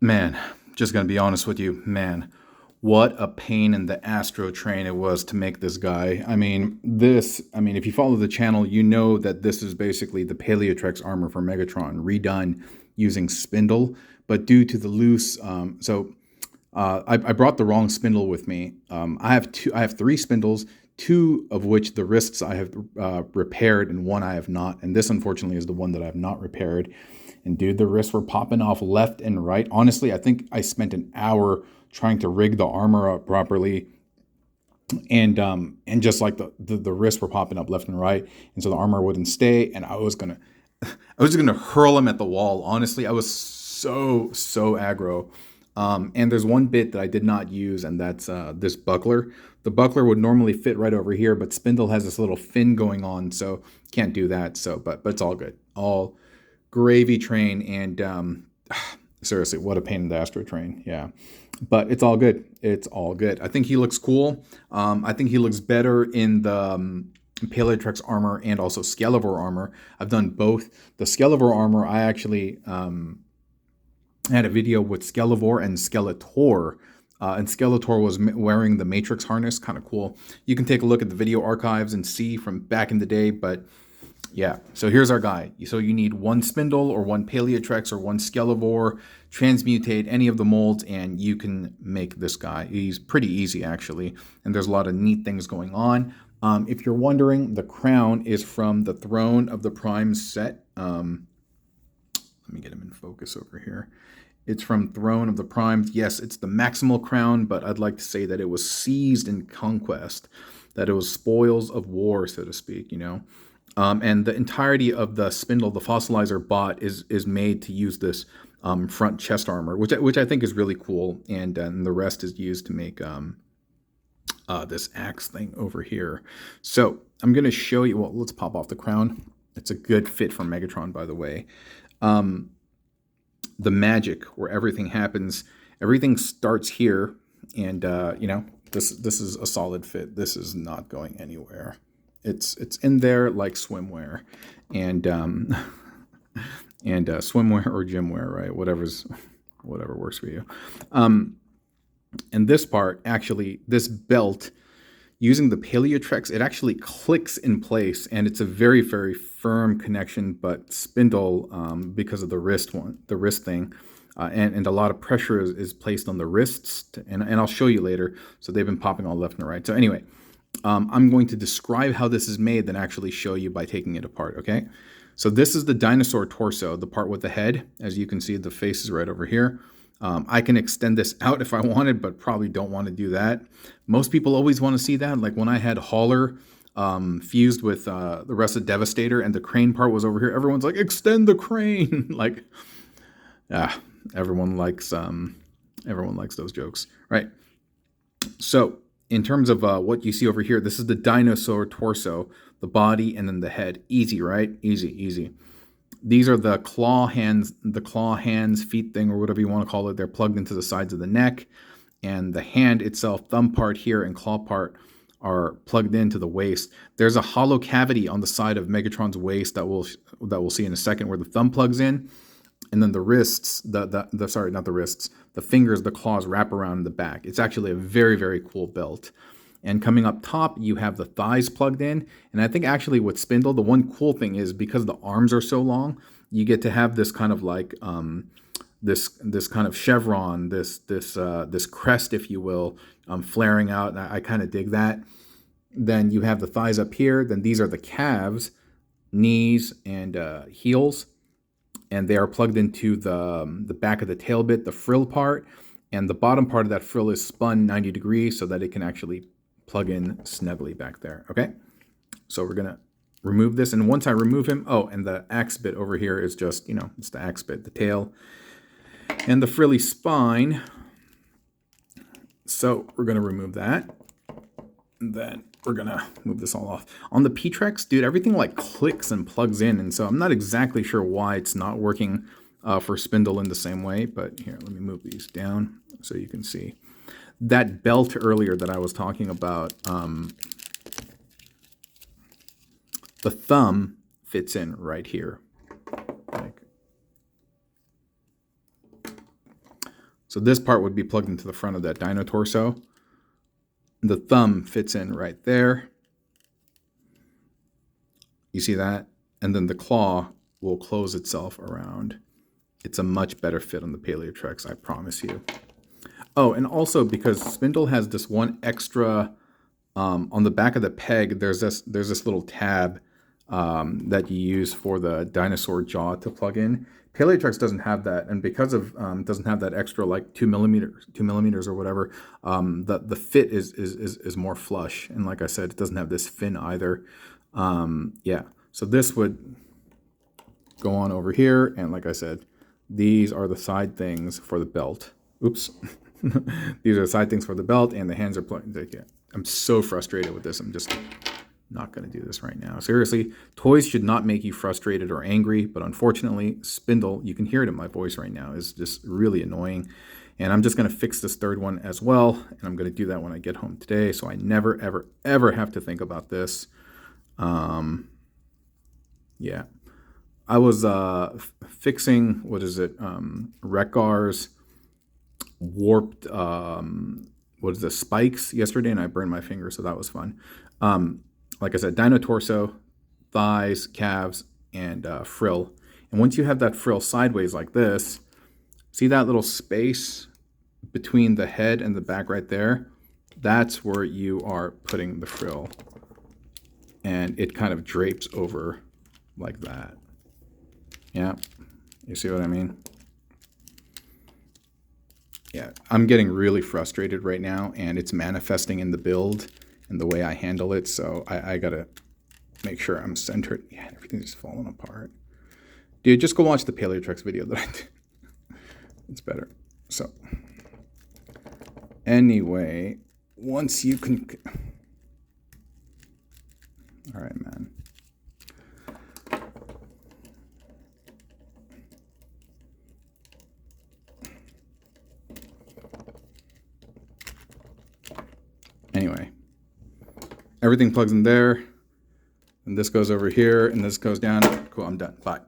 Man, just gonna be honest with you, man, what a pain in the astro train it was to make this guy. If you follow the channel, you know that this is basically the Paleotrex armor for Megatron redone using Spindle, but due to the loose, I brought the wrong spindle with me. I have three spindles, two of which the wrists I have repaired and one I have not. And this, unfortunately, is the one that I have not repaired. And dude, the wrists were popping off left and right. Honestly, I think I spent an hour trying to rig the armor up properly. And just like the wrists were popping up left and right. And so the armor wouldn't stay. And I was gonna hurl him at the wall. Honestly, I was so aggro. And there's one bit that I did not use, and that's this buckler. The buckler would normally fit right over here, but Spindle has this little fin going on, so can't do that. So, but it's all good. All gravy train, and seriously, what a pain in the astro train. Yeah, but it's all good. It's all good. I think he looks cool. I think he looks better in the Paleotrex armor and also Skelevor armor. I've done both. The Skelevor armor, I actually had a video with Skelevor and Skeletor. And Skeletor was wearing the Matrix harness, kind of cool. You can take a look at the video archives and see from back in the day, but yeah. So here's our guy. So you need one Spindle or one Paleotrex or one Skelevor, transmutate any of the molds, and you can make this guy. He's pretty easy, actually, and there's a lot of neat things going on. If you're wondering, the crown is from the Throne of the Prime set. Let me get him in focus over here. It's from Throne of the Primes. Yes, it's the maximal crown, but I'd like to say that it was seized in conquest, that it was spoils of war, so to speak, you know. And the entirety of the Spindle, the fossilizer bot, is made to use this front chest armor, which I think is really cool, and the rest is used to make this axe thing over here. So I'm going to show you, well, let's pop off the crown. It's a good fit for Megatron, by the way. The magic where everything happens, everything starts here, and you know, this is a solid fit. This is not going anywhere. It's in there like swimwear, and swimwear or gym wear, right? Whatever works for you. And this part, actually, this belt, using the Paleotrex, it actually clicks in place, and it's a very, very firm connection. But Spindle, because of the wrist thing, and a lot of pressure is placed on the wrists, and I'll show you later. So they've been popping all left and right. So anyway, I'm going to describe how this is made, then actually show you by taking it apart. Okay. So this is the dinosaur torso, the part with the head. As you can see, the face is right over here. I can extend this out if I wanted, but probably don't want to do that. Most people always want to see that. Like when I had Hauler fused with the rest of Devastator and the crane part was over here, everyone's like, extend the crane. Like, everyone likes those jokes, right? So in terms of what you see over here, this is the dinosaur torso, the body, and then the head. Easy, right? Easy. These are the claw hands, feet thing, or whatever you want to call it. They're plugged into the sides of the neck, and the hand itself, thumb part here and claw part, are plugged into the waist. There's a hollow cavity on the side of Megatron's waist that we'll see in a second, where the thumb plugs in, and then the wrists, sorry, not the wrists, the fingers, the claws wrap around in the back. It's actually a very, very cool belt. And coming up top, you have the thighs plugged in. And I think actually with Spindle, the one cool thing is because the arms are so long, you get to have this kind of like this kind of chevron, this crest, if you will, flaring out. And I kind of dig that. Then you have the thighs up here. Then these are the calves, knees, and heels. And they are plugged into the back of the tail bit, the frill part. And the bottom part of that frill is spun 90 degrees so that it can actually plug in snugly back there. Okay, so we're gonna remove this, and once I remove him, oh, and the axe bit over here is just, you know, it's the axe bit, the tail, and the frilly spine. So we're gonna remove that, and then we're gonna move this all off. On the P-Trex, dude, everything like clicks and plugs in, and so I'm not exactly sure why it's not working for Spindle in the same way, but here, let me move these down so you can see. That belt earlier that I was talking about, the thumb fits in right here. So this part would be plugged into the front of that dino torso. The thumb fits in right there. You see that? And then the claw will close itself around. It's a much better fit on the Paleotrex, I promise you. Oh, and also because Spindle has this one extra, on the back of the peg, there's this little tab that you use for the dinosaur jaw to plug in. Paleotrex doesn't have that, and because of doesn't have that extra like 2 millimeters or whatever, the fit is more flush. And like I said, it doesn't have this fin either. Yeah, so this would go on over here, and like I said, these are the side things for the belt. Oops. These are the side things for the belt, and the hands are plugged. I'm so frustrated with this. I'm just not going to do this right now. Seriously, toys should not make you frustrated or angry, but unfortunately, Spindle, you can hear it in my voice right now, is just really annoying. And I'm just going to fix this third one as well, and I'm going to do that when I get home today, so I never, ever, ever have to think about this. Yeah. I was fixing, what is it, Rekar's warped, what is the spikes yesterday, and I burned my finger, so that was fun. Like I said, dino torso, thighs, calves, and frill. And once you have that frill sideways like this, see that little space between the head and the back right there? That's where you are putting the frill. And it kind of drapes over like that. Yeah, you see what I mean? Yeah, I'm getting really frustrated right now, and it's manifesting in the build and the way I handle it, so I gotta make sure I'm centered. Yeah, everything's just falling apart. Dude, just go watch the Paleotrex video that I did. It's better. So, anyway, once you can... All right, man. Anyway, everything plugs in there, and this goes over here, and this goes down. Cool, I'm done. Bye.